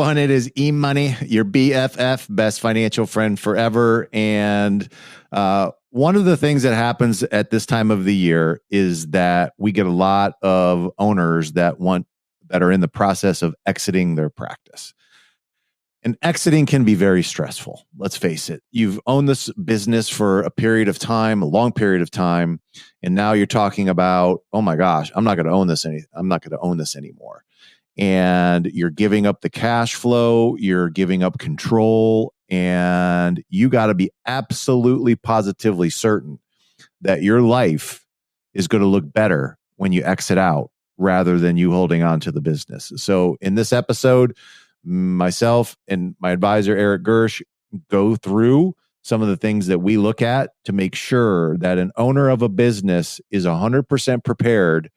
everyone. It is E-Money, your BFF, best financial friend forever. And one of the things that happens at this time of the year is that we get a lot of owners that are in the process of exiting their practice. And exiting can be very stressful. Let's face it. You've owned this business for a period of time, a long period of time, and now you're talking about, oh my gosh, I'm not going to own this anymore. And you're giving up the cash flow, you're giving up control, and you got to be absolutely positively certain that your life is going to look better when you exit out rather than you holding on to the business. So in this episode, myself and my advisor, Eric Gersch, go through some of the things that we look at to make sure that an owner of a business is 100% prepared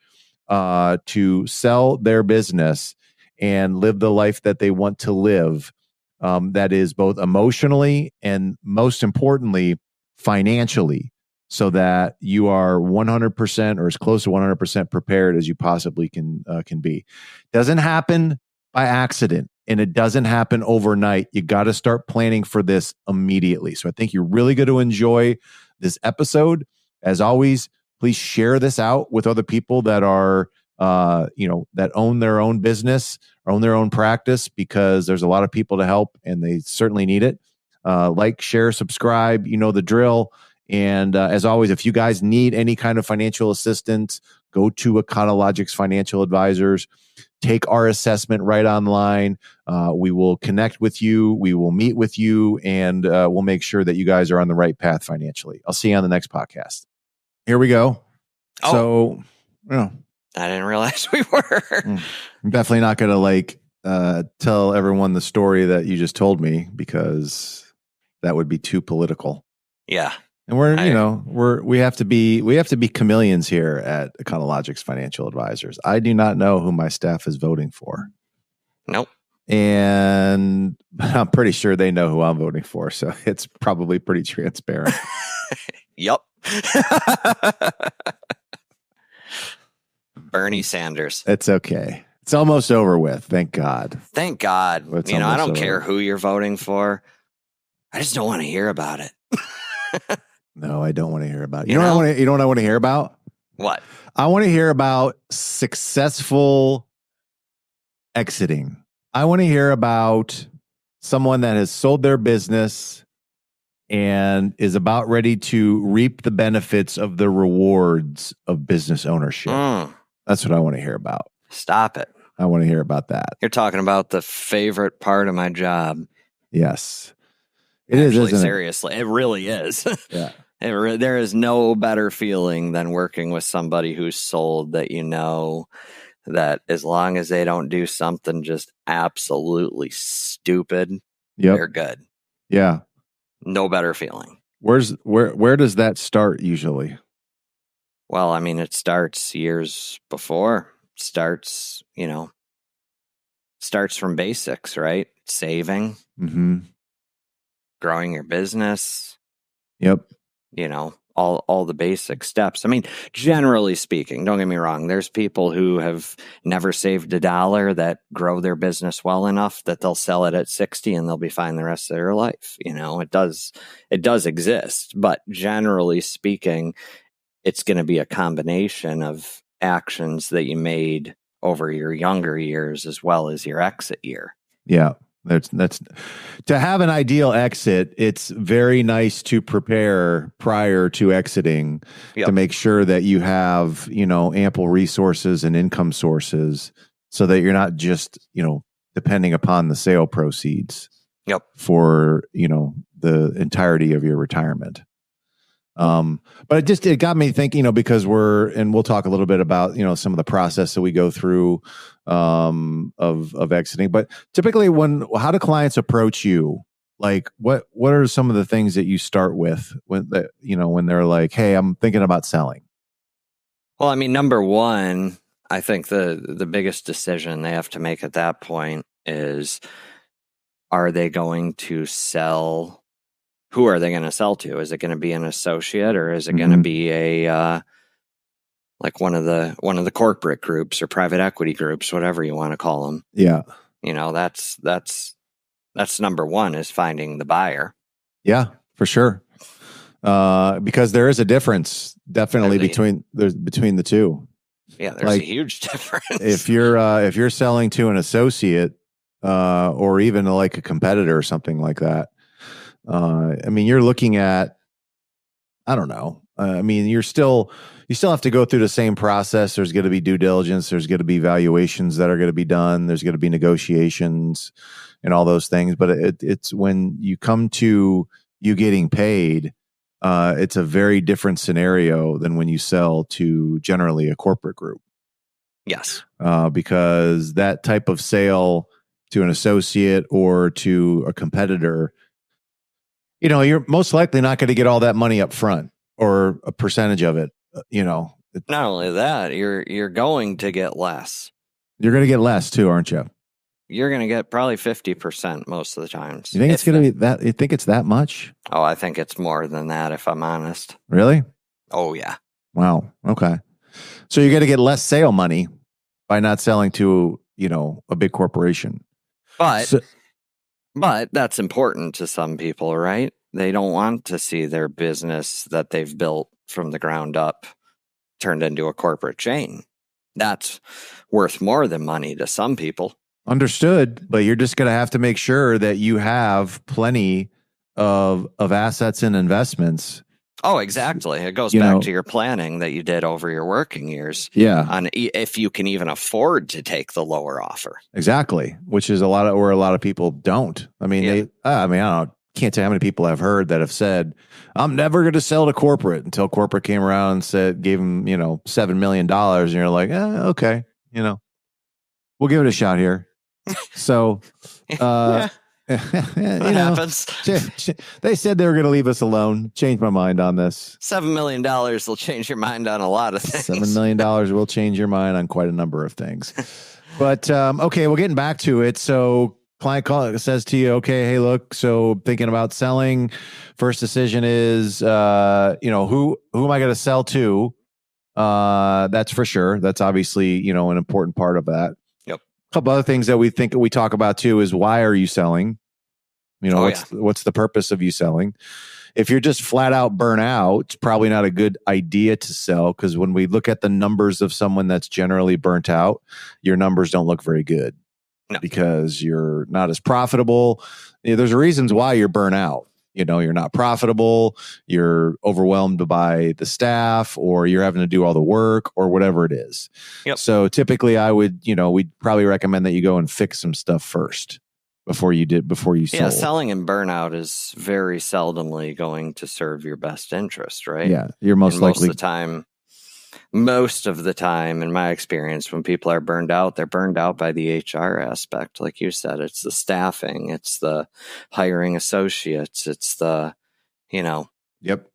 to sell their business and live the life that they want to live. That is both emotionally and, most importantly, financially, so that you are 100% or as close to 100% prepared as you possibly can be. Doesn't happen by accident. And it doesn't happen overnight. You got to start planning for this immediately. So I think you're really going to enjoy this episode. As always, please share this out with other people that are, that own their own business, or own their own practice, because there's a lot of people to help and they certainly need it. Like, share, subscribe, you know the drill. And as always, if you guys need any kind of financial assistance, go to Econologics Financial Advisors. Take our assessment right online. We will connect with you. We will meet with you, and we'll make sure that you guys are on the right path financially. I'll see you on the next podcast. Here we go. Oh. So, I didn't realize we were. I'm definitely not going to tell everyone the story that you just told me, because that would be too political. Yeah. And we have to be chameleons here at Econologics Financial Advisors. I do not know who my staff is voting for. Nope. And I'm pretty sure they know who I'm voting for, so it's probably pretty transparent. Yep. Bernie Sanders. It's okay. It's almost over with. Thank God. Thank God. I don't care who you're voting for. I just don't want to hear about it. No, I don't want to hear about it. You know what I want to hear about? What? I want to hear about successful exiting. I want to hear about someone that has sold their business and is about ready to reap the benefits of the rewards of business ownership. That's what I want to hear about. Stop it. I want to hear about that. You're talking about the favorite part of my job. Yes. It is, isn't it? Seriously, it really is. Yeah. There is no better feeling than working with somebody who's sold, that you know that as long as they don't do something just absolutely stupid, they're good. Yeah. No better feeling. Where does that start usually? Well, I mean, it starts years before. Starts from basics, right? Saving, growing your business. Yep. All the basic steps. I mean, generally speaking, don't get me wrong, there's people who have never saved $1 that grow their business well enough that they'll sell it at 60 and they'll be fine the rest of their life. It does exist, but generally speaking, it's going to be a combination of actions that you made over your younger years as well as your exit year. Yeah. That's to have an ideal exit. It's very nice to prepare prior to exiting to make sure that you have, ample resources and income sources so that you're not just, depending upon the sale proceeds for, the entirety of your retirement. But it got me thinking, because we'll talk a little bit about, some of the process that we go through, of exiting, but typically how do clients approach you? Like what are some of the things that you start with when they're like, hey, I'm thinking about selling? Well, I mean, number one, I think the biggest decision they have to make at that point is, are they going to sell? Who are they going to sell to? Is it going to be an associate, or is it going to be a like one of the corporate groups or private equity groups, whatever you want to call them? Yeah. That's number one, is finding the buyer. Yeah, for sure. Because there is a difference definitely between the two. Yeah, there's a huge difference. If you're selling to an associate, or even like a competitor or something like that, you're looking at, I don't know. You still have to go through the same process. There's going to be due diligence. There's going to be valuations that are going to be done. There's going to be negotiations and all those things. But it's when you come to you getting paid, it's a very different scenario than when you sell to generally a corporate group. Yes. Because that type of sale to an associate or to a competitor, you're most likely not going to get all that money up front or a percentage of it. Not only that, you're going to get less. You're going to get less too, aren't you? You're going to get probably 50% most of the times. You think it's going to be that? You think it's that much? Oh, I think it's more than that, if I'm honest. Really? Oh, yeah. Wow. Okay. So you're going to get less sale money by not selling to, a big corporation. But that's important to some people, right? They don't want to see their business that they've built from the ground up turned into a corporate chain. That's worth more than money to some people. Understood. But you're just going to have to make sure that you have plenty of assets and investments. Oh, exactly. It goes back to your planning that you did over your working years. Yeah. On if you can even afford to take the lower offer. Exactly. Which is where a lot of people don't. I don't know. Can't tell how many people I've heard that have said, I'm never going to sell to corporate, until corporate came around and gave them, $7 million. And you're like, okay, we'll give it a shot here. So, what happens? They said they were going to leave us alone. Changed my mind on this. $7 million will change your mind on a lot of things. $7 million will change your mind on quite a number of things. But, okay, well, getting back to it. So client says to you, okay, hey, look, so thinking about selling, first decision is, who am I going to sell to? That's for sure. That's obviously, an important part of that. Yep. A couple other things that we talk about too is, why are you selling? What's the purpose of you selling? If you're just flat out burnt out, it's probably not a good idea to sell, because when we look at the numbers of someone that's generally burnt out, your numbers don't look very good. No. Because you're not as profitable. There's reasons why you're burnt out. You're not profitable, you're overwhelmed by the staff, or you're having to do all the work, or whatever it is. Yep. So typically we'd probably recommend that you go and fix some stuff first before you sold. Yeah, selling and burnout is very seldomly going to serve your best interest, right? Yeah, you're most likely. Most of the time, in my experience, when people are burned out, they're burned out by the HR aspect. Like you said, it's the staffing, it's the hiring associates, it's the, Yep.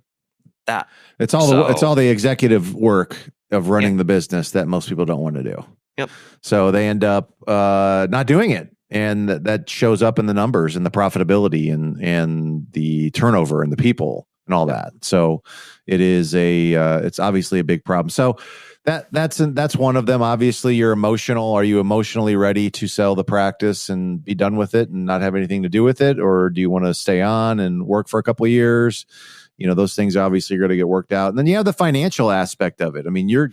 That. It's all the executive work of running the business that most people don't want to do. Yep. So they end up not doing it. And that shows up in the numbers and the profitability and the turnover and the people and all that. So it is it's obviously a big problem. So that's one of them. Obviously, you're emotional. Are you emotionally ready to sell the practice and be done with it and not have anything to do with it? Or do you want to stay on and work for a couple of years? Those things obviously are going to get worked out. And then you have the financial aspect of it. You're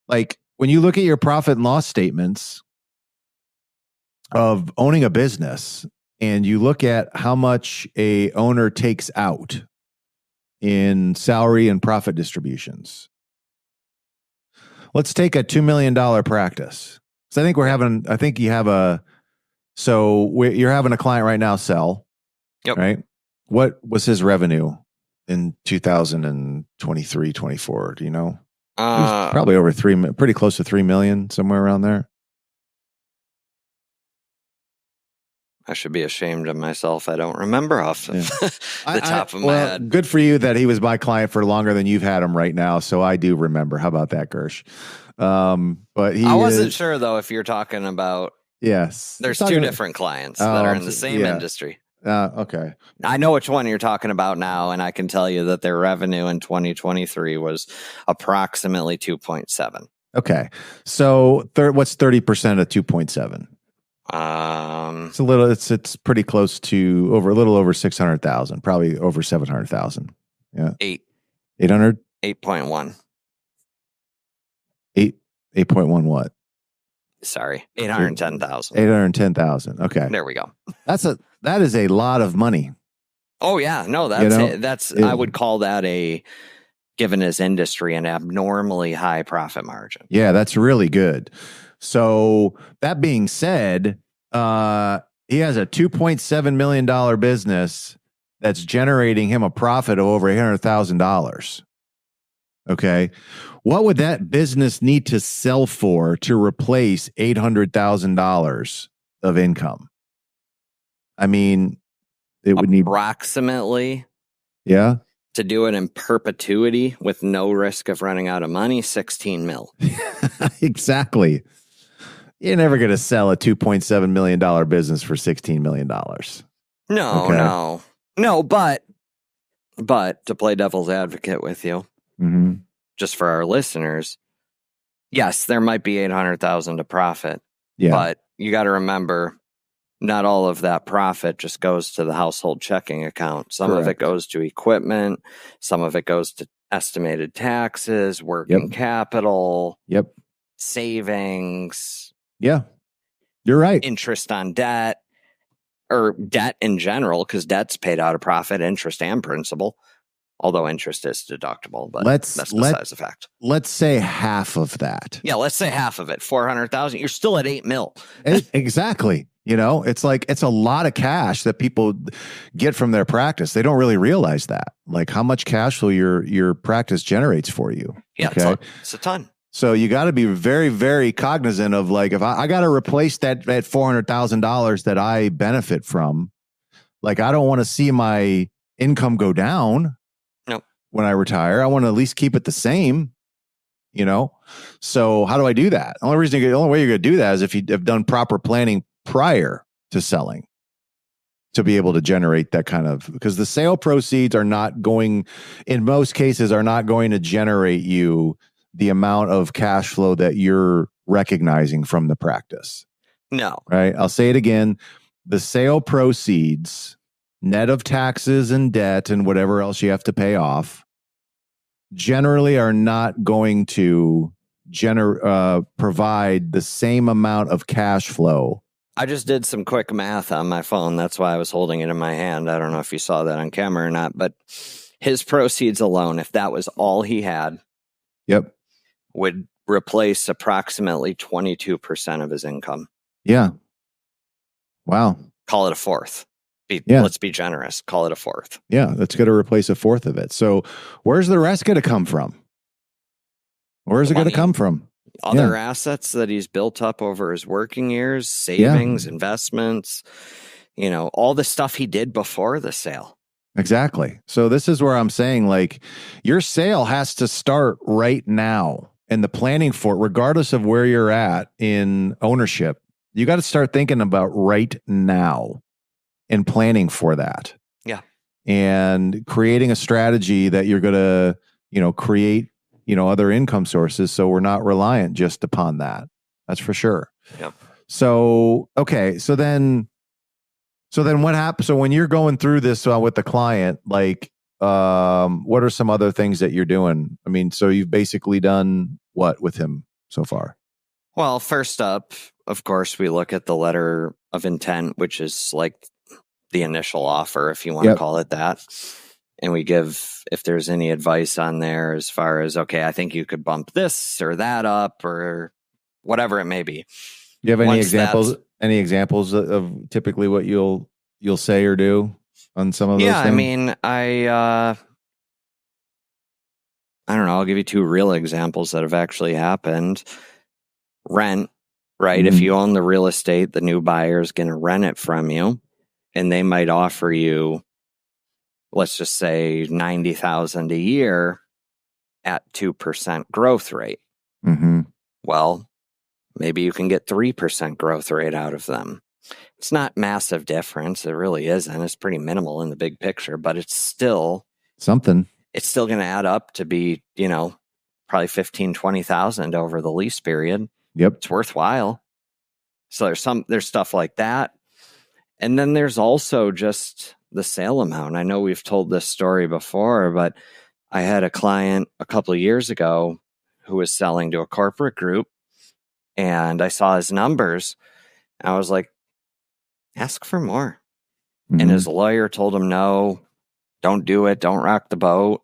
like, when you look at your profit and loss statements of owning a business, and you look at how much a owner takes out in salary and profit distributions. Let's take a $2 million practice. So you're having a client right now sell. Yep. Right? What was his revenue in 2023, 24? Do you know? It was probably over pretty close to 3 million, somewhere around there. I should be ashamed of myself. I don't remember off the top of my head. Good for you that he was my client for longer than you've had him right now. So I do remember. How about that, Gersch? But I wasn't sure though if you're talking about. Yes, there's two different clients that are in the same industry. Okay. I know which one you're talking about now, and I can tell you that their revenue in 2023 was approximately 2.7. Okay, so what's 30% of 2.7? Um, It's pretty close to a little over 600,000, probably over 700,000. Yeah. 800? 8.1. 8.1 what? Sorry, 810,000. 810,000. Okay. There we go. That is a lot of money. Oh yeah, no, that's it. I would call that given his industry, an abnormally high profit margin. Yeah, that's really good. So that being said, he has a $2.7 million business that's generating him a profit of over $800,000. Okay. What would that business need to sell for to replace $800,000 of income? I mean, it would need approximately. Yeah. To do it in perpetuity with no risk of running out of money, 16 mil. Exactly. You're never going to sell a $2.7 million business for $16 million. No, but to play devil's advocate with you, just for our listeners, yes, there might be 800,000 to profit. Yeah. But you got to remember, not all of that profit just goes to the household checking account. Some of it goes to equipment. Some of it goes to estimated taxes, working capital, savings. Yeah, you're right. Interest on debt, or debt in general, because debt's paid out of profit, interest and principal. Although interest is deductible, but that's besides the fact. Let's say half of that. Yeah, let's say half of it, 400,000. You're still at 8 mil. Exactly. It's a lot of cash that people get from their practice. They don't really realize that, like how much cash flow your practice generates for you. Yeah, it's a ton. So you got to be very, very cognizant of, like, if I got to replace that $400,000 that I benefit from, like, I don't want to see my income go down. Nope. When I retire, I want to at least keep it the same. So how do I do that? The only way you're going to do that is if you have done proper planning prior to selling, to be able to generate that kind of, because the sale proceeds are not going, in most cases, are not going to generate you the amount of cash flow that you're recognizing from the practice. No. Right? I'll say it again. The sale proceeds, net of taxes and debt and whatever else you have to pay off, generally are not going to provide the same amount of cash flow. I just did some quick math on my phone. That's why I was holding it in my hand. I don't know if you saw that on camera or not, but his proceeds alone, if that was all he had, would replace approximately 22% of his income. Yeah. Wow. Call it a fourth. Let's be generous. Call it a fourth. Yeah, that's going to replace a fourth of it. So where's the rest going to come from? Where's it going to come from? Other assets that he's built up over his working years, savings, investments, all the stuff he did before the sale. Exactly. So this is where I'm saying, like, your sale has to start right now. And the planning for it, regardless of where you're at in ownership, you got to start thinking about right now and planning for that. Yeah. And creating a strategy that you're going to, create, other income sources. So we're not reliant just upon that. That's for sure. Yep. So, okay. So then what happens? So when you're going through this with the client, like, what are some other things that you're doing? I mean, so you've basically done what with him so far? Well, first up, of course, we look at the letter of intent, which is like the initial offer, if you want to call it that. And we give, if there's any advice on there as far as, okay, I think you could bump this or that up or whatever it may be. Do you have any examples? Any examples of typically what you'll say or do on some of those things? I mean, I don't know. I'll give you two real examples that have actually happened. Rent, right? If you own the real estate, the new buyer is going to rent it from you, and they might offer you, let's just say, $90,000 a year at 2% growth rate. Well, maybe you can get 3% growth rate out of them. It's not massive difference. It really isn't. It's pretty minimal in the big picture, but it's still something. It's still going to add up to be, probably $15,000, $20,000 over the lease period. Yep. It's worthwhile. So there's stuff like that. And then there's also just the sale amount. I know we've told this story before, but I had a client a couple of years ago who was selling to a corporate group, and I saw his numbers. And I was like, ask for more. Mm-hmm. And his lawyer told him, no, don't do it. Don't rock the boat.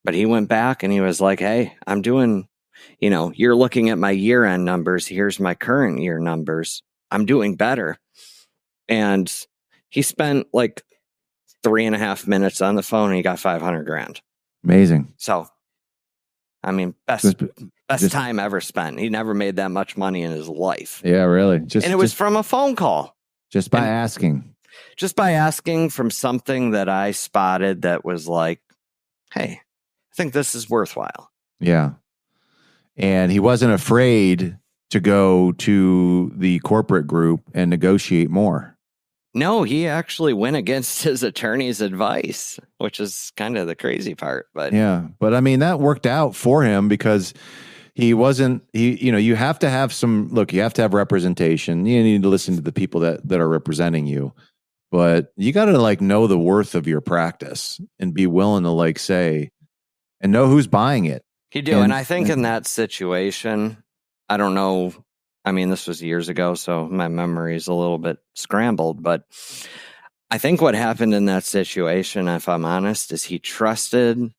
But he went back and he was like, hey, I'm doing, you're looking at my year-end numbers. Here's my current year numbers. I'm doing better. And he spent like 3.5 minutes on the phone and he got $500,000. Amazing. So, I mean, best time ever spent. He never made that much money in his life. Yeah, really. And it was from a phone call. Just by asking. Just by asking from something that I spotted that was like, hey, I think this is worthwhile. Yeah. And he wasn't afraid to go to the corporate group and negotiate more. No, he actually went against his attorney's advice, which is kind of the crazy part. But yeah, but I mean, that worked out for him because you have to have you have to have representation. You need to listen to the people that are representing you, but you got to know the worth of your practice and be willing to say, and know who's buying it. You do. And I think in that situation, I don't know. I mean, this was years ago, so my memory is a little bit scrambled, but I think what happened in that situation, if I'm honest, is he trusted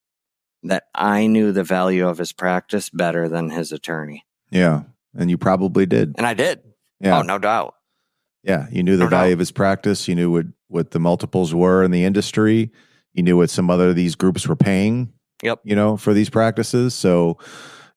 that I knew the value of his practice better than his attorney. Yeah. And you probably did. And I did. Yeah. Oh, no doubt. Yeah. You knew the value of his practice. You knew what the multiples were in the industry. You knew what some other these groups were paying. Yep. For these practices. So,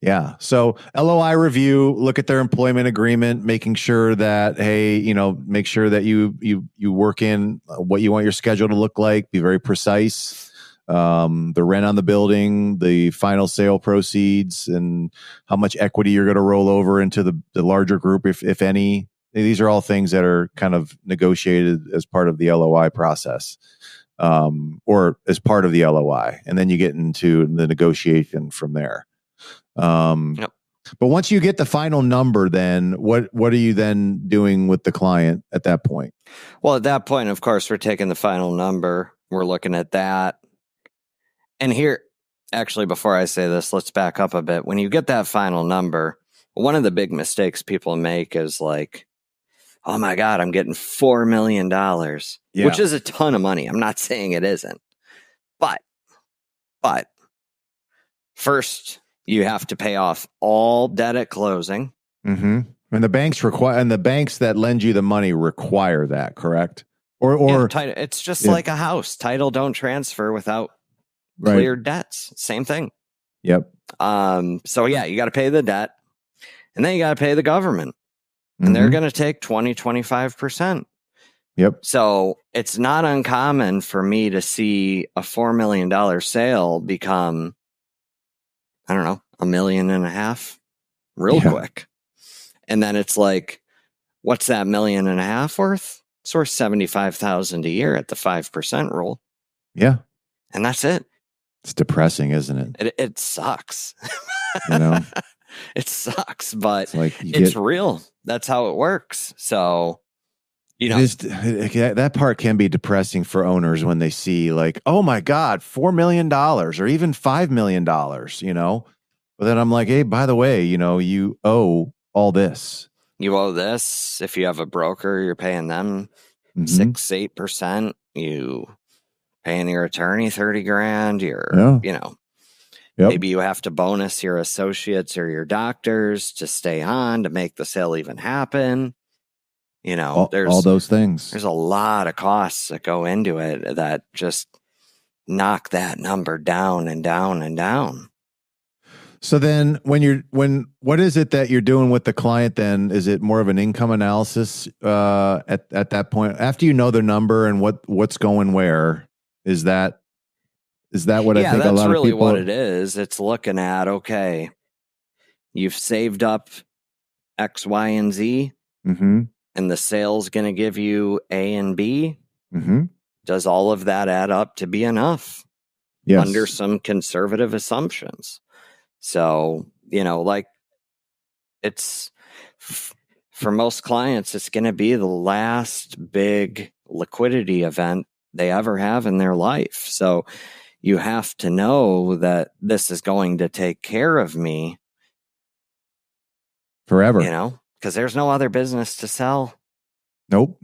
yeah. So LOI review, look at their employment agreement, making sure that, hey, make sure that you work in what you want your schedule to look like, be very precise. The rent on the building, the final sale proceeds, and how much equity you're going to roll over into the larger group, if any. These are all things that are kind of negotiated as part of the LOI process. Or as part of the LOI, and then you get into the negotiation from there. Yep. But once you get the final number, then what are you then doing with the client at that point? Well, at that point, of course, we're taking the final number. We're looking at that. And here, actually, before I say this, let's back up a bit. When you get that final number, one of the big mistakes people make is like, oh my God, I'm getting $4 million, which is a ton of money. I'm not saying it isn't. But first, you have to pay off all debt at closing. Mm-hmm. And the banks that lend you the money require that, correct? Or it's just like a house. Title don't transfer without cleared debts. Same thing. Yep. So yeah, you got to pay the debt, and then you got to pay the government. And they're going to take 20-25%. Yep. So it's not uncommon for me to see a $4 million sale become, I don't know, $1.5 million real quick. And then it's like, what's that $1.5 million worth? It's worth $75,000 a year at the 5% rule. Yeah. And that's it. It's depressing, isn't it? It sucks. It sucks, but it's real. That's how it works. So, that part can be depressing for owners when they see oh my God, $4 million or even $5 million, But then I'm like, hey, by the way, you owe all this. You owe this. If you have a broker, you're paying them 6-8%. You paying your attorney $30,000. Maybe you have to bonus your associates or your doctors to stay on to make the sale even happen. There's all those things. There's a lot of costs that go into it that just knock that number down and down and down. So then what is it that you're doing with the client then? Is it more of an income analysis at that point? After you know the number and what's going where, is that what I think a lot of people... Yeah, that's really what it is. It's looking at, okay, you've saved up X, Y, and Z, and the sale's going to give you A and B. Does all of that add up to be enough? Yes. Under some conservative assumptions. So, it's for most clients, it's going to be the last big liquidity event they ever have in their life. So you have to know that this is going to take care of me forever. Because there's no other business to sell. Nope.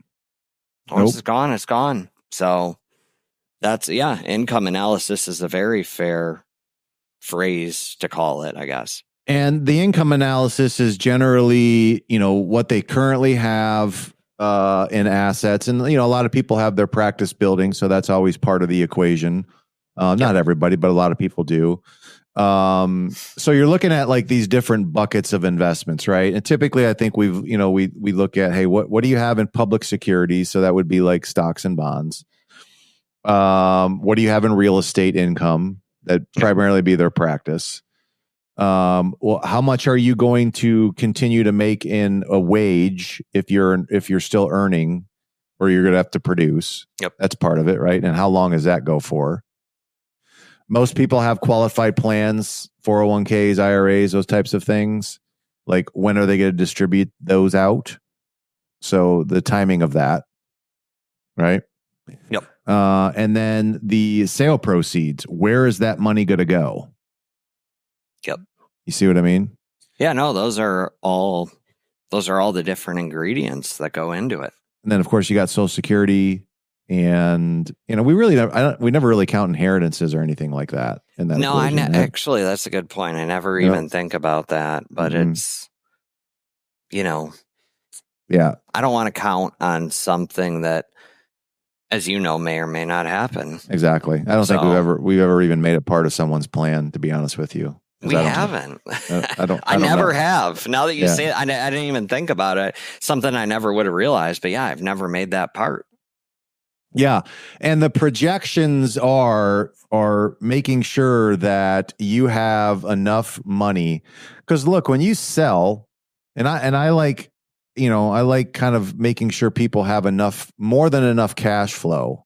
Once it's gone, it's gone. So that's, income analysis is a very fair phrase to call it, I guess. And the income analysis is generally, what they currently have in assets. And, a lot of people have their practice building. So that's always part of the equation. Not everybody, but a lot of people do. So you're looking at like these different buckets of investments, right? And typically I think we look at, hey, what do you have in public securities? So that would be like stocks and bonds. What do you have in real estate income? That primarily be their practice. Well, how much are you going to continue to make in a wage if you're still earning, or you're going to have to produce? Yep. That's part of it, right? And how long does that go for? Most people have qualified plans, 401ks, IRAs, those types of things. Like, when are they going to distribute those out? So the timing of that, right? Yep. And then the sale proceeds, where is that money going to go? Yep. You see what I mean? Yeah, no, those are all the different ingredients that go into it. And then of course you got Social Security, and we never really count inheritances or anything like that in that. No, actually that's a good point. I never even think about that, but it's, yeah, I don't want to count on something that, as you know, may or may not happen. Exactly. I don't think we've ever even made it part of someone's plan, to be honest with you. We haven't. I never have. Now that you say it, I didn't even think about it. Something I never would have realized, but I've never made that part. Yeah. And the projections are making sure that you have enough money. Because look, when you sell, and I like, I like kind of making sure people have more than enough cash flow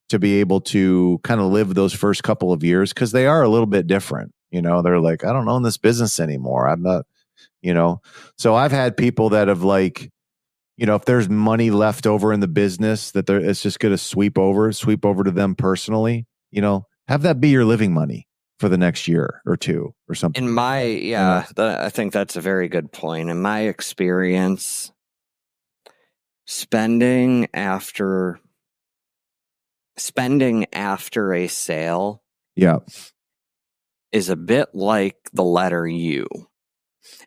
to be able to kind of live those first couple of years, because they are a little bit different. They're like, I don't own this business anymore. I'm not, So I've had people that have like, if there's money left over in the business that it's just going to sweep over to them personally, have that be your living money for the next year or two or something. I think that's a very good point. In my experience, spending after a sale is a bit like the letter U.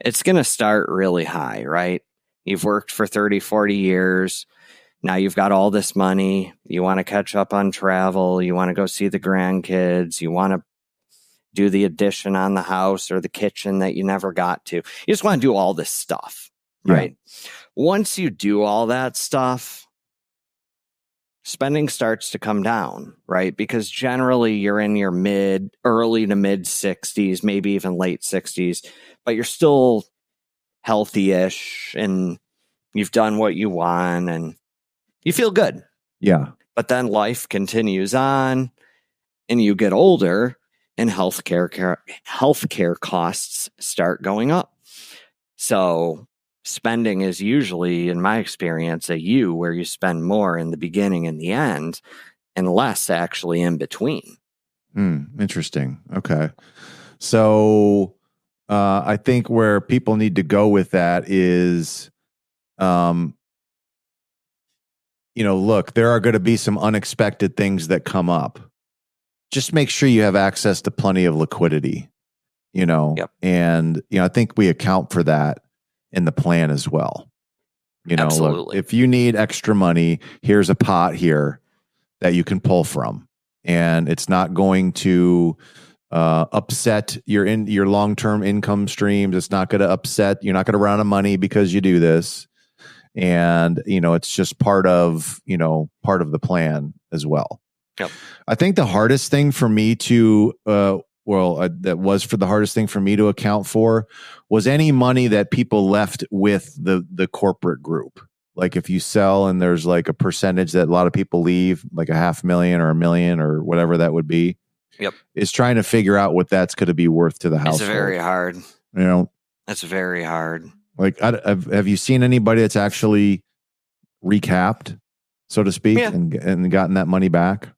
It's going to start really high, right? You've worked for 30, 40 years. Now you've got all this money. You want to catch up on travel. You want to go see the grandkids. You want to do the addition on the house or the kitchen that you never got to. You just want to do all this stuff, right? Once you do all that stuff, spending starts to come down, right? Because generally you're in your early to mid 60s, maybe even late 60s, but you're still healthy-ish and you've done what you want and you feel good. Yeah. But then life continues on and you get older and healthcare costs start going up. So spending is usually, in my experience, a U, where you spend more in the beginning and the end and less actually in between. Interesting. Okay. So I think where people need to go with that is, look, there are going to be some unexpected things that come up. Just make sure you have access to plenty of liquidity, and, I think we account for that in the plan as well. Absolutely. Look, if you need extra money, here's a pot here that you can pull from, and it's not going to upset your long-term income streams. It's not going to upset. You're not going to run out of money because you do this, and it's just part of the plan as well. Yep. I think the hardest thing for me to the hardest thing for me to account for was any money that people left with the corporate group. Like if you sell and there's like a percentage that a lot of people leave, like $500,000 or $1 million or whatever that would be. Yep. Is trying to figure out what that's going to be worth to the household. It's very hard. That's very hard. Like, have you seen anybody that's actually recapped, so to speak, Yeah. and gotten that money back?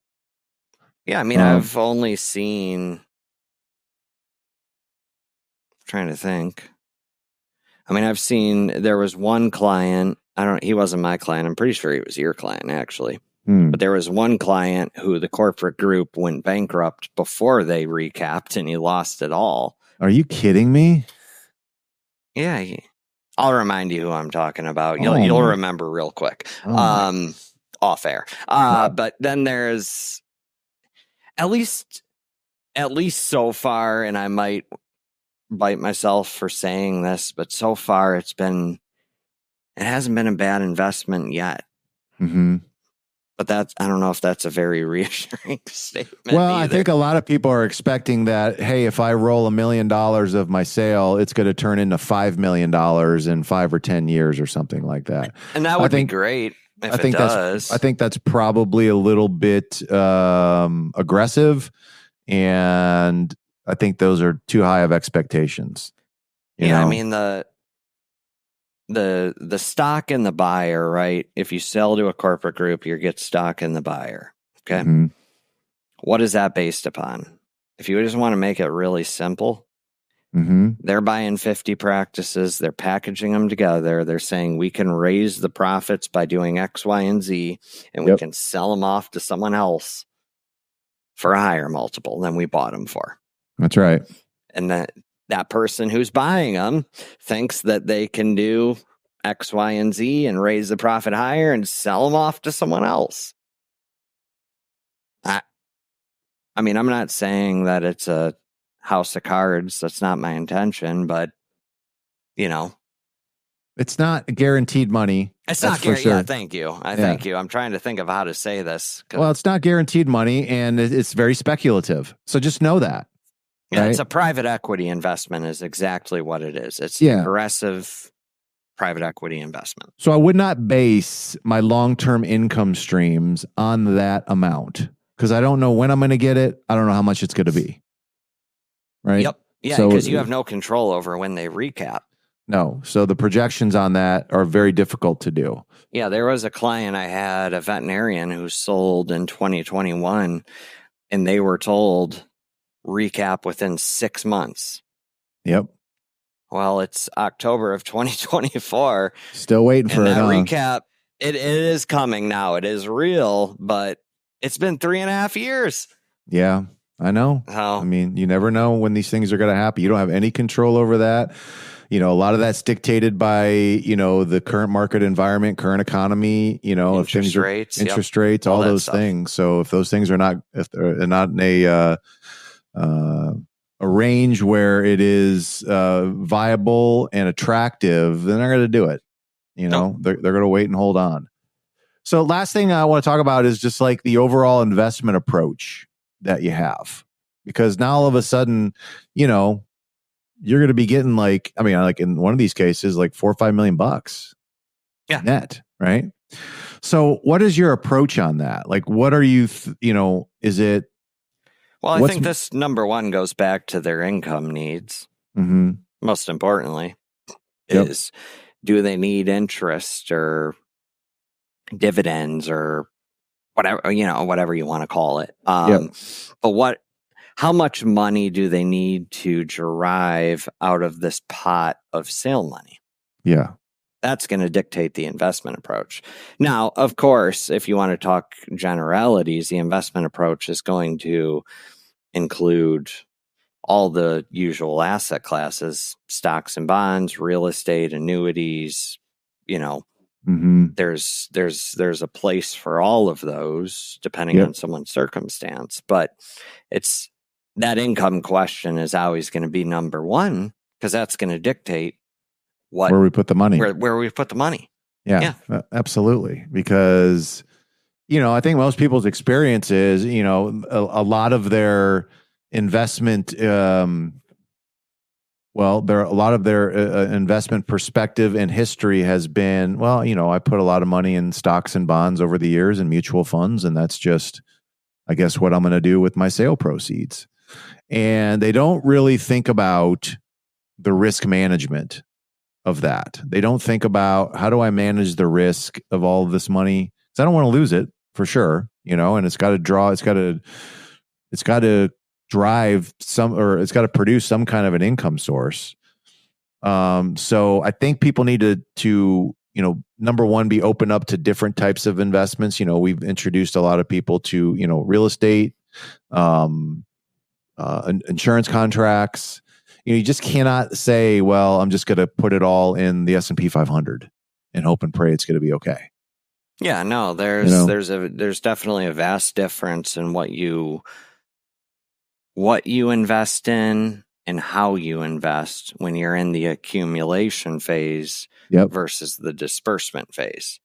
Yeah, I mean, I've only seen. I'm trying to think. I mean, I've seen there was one client. He wasn't my client. I'm pretty sure he was your client, actually. But there was one client who the corporate group went bankrupt before they recapped, and he lost it all. Are you kidding me? Yeah, I'll remind you who I'm talking about. You'll remember real quick. Off air. But then there's at least so far, and I might bite myself for saying this, but so far it hasn't been a bad investment yet. Mm-hmm. But I don't know if that's a very reassuring statement. Well, either. I think a lot of people are expecting that, hey, if I roll $1 million of my sale, it's going to turn into $5 million in 5 or 10 years or something like that. And that would be great if it does. I think that's probably a little bit aggressive, and I think those are too high of expectations. You know? I mean, the stock in the buyer, right? If you sell to a corporate group, you get stock in the buyer. Okay. Mm-hmm. What is that based upon? If you just want to make it really simple, they're buying 50 practices, they're packaging them together, they're saying we can raise the profits by doing X, Y, and Z, and we can sell them off to someone else for a higher multiple than we bought them for. That's right. And that person who's buying them thinks that they can do X, Y, and Z and raise the profit higher and sell them off to someone else. I mean, I'm not saying that it's a house of cards. That's not my intention, but it's not guaranteed money. It's not guaranteed. Sure. Yeah, thank you. Thank you. I'm trying to think of how to say this. Well, it's not guaranteed money, and it's very speculative. So just know that. Yeah, right? It's a private equity investment is exactly what it is. It's aggressive private equity investment. So I would not base my long-term income streams on that amount because I don't know when I'm going to get it. I don't know how much it's going to be. Right? Yep. Yeah, because you have no control over when they recap. No. So the projections on that are very difficult to do. Yeah, there was a client I had, a veterinarian who sold in 2021, and they were told recap within 6 months. Yep. Well, it's October of 2024. Still waiting for that recap. It is coming now. It is real, but it's been 3.5 years. Yeah, I know. I mean, you never know when these things are going to happen. You don't have any control over that. A lot of that's dictated by, the current market environment, current economy, interest rates, all those things. So if those things are not, if they're not in a range where it is viable and attractive, then they're going to do it. They're going to wait and hold on. So last thing I want to talk about is just like the overall investment approach that you have, because now all of a sudden, you're going to be getting like in one of these cases, like $4 or $5 million net, right? So what is your approach on that? Like, what are you, is it? Well, I think this number one goes back to their income needs. Mm-hmm. Most importantly, is do they need interest or dividends or whatever, whatever you want to call it. But how much money do they need to derive out of this pot of sale money? Yeah. That's going to dictate the investment approach. Now, of course, if you want to talk generalities, the investment approach is going to include all the usual asset classes, stocks and bonds, real estate, annuities, there's a place for all of those depending on someone's circumstance, but it's that income question is always going to be number one because that's going to dictate where we put the money. Where we put the money. Yeah. Absolutely. Because, I think most people's experience is, a lot of their investment, investment perspective and history has been, I put a lot of money in stocks and bonds over the years and mutual funds, and that's just, I guess, what I'm going to do with my sale proceeds. And they don't really think about the risk management of that. They don't think about, how do I manage the risk of all of this money? Because I don't want to lose it for sure, and it's got to drive some, or it's got to produce some kind of an income source. So I think people need to number one, be open up to different types of investments. We've introduced a lot of people to, real estate, insurance contracts. You just cannot say, well, I'm just going to put it all in the S&P 500 and hope and pray it's going to be okay. Yeah, no, there's definitely a vast difference in what you invest in and how you invest when you're in the accumulation phase versus the disbursement phase.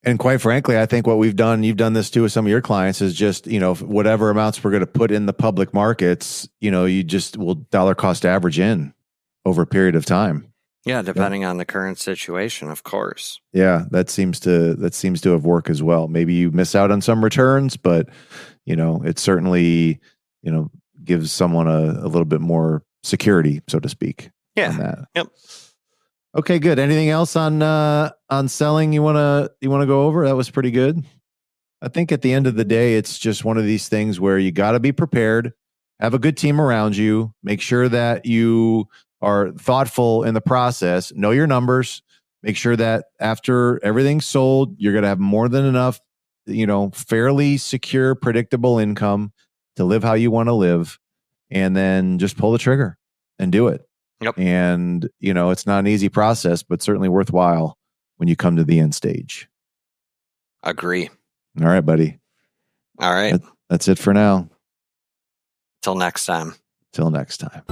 And quite frankly, I think what we've done, you've done this too with some of your clients, is just, whatever amounts we're going to put in the public markets, you just will dollar cost average in over a period of time. Yeah, depending on the current situation, of course. Yeah, that seems to have worked as well. Maybe you miss out on some returns, but it certainly, gives someone a little bit more security, so to speak. Yeah. On that. Yep. Okay, good. Anything else on selling you wanna go over? That was pretty good. I think at the end of the day, it's just one of these things where you got to be prepared, have a good team around you, make sure that you are thoughtful in the process, know your numbers, make sure that after everything's sold, you're going to have more than enough, fairly secure, predictable income to live how you want to live, and then just pull the trigger and do it. Yep. And, it's not an easy process, but certainly worthwhile when you come to the end stage. Agree. All right, buddy. All right. That's it for now. Till next time. Till next time.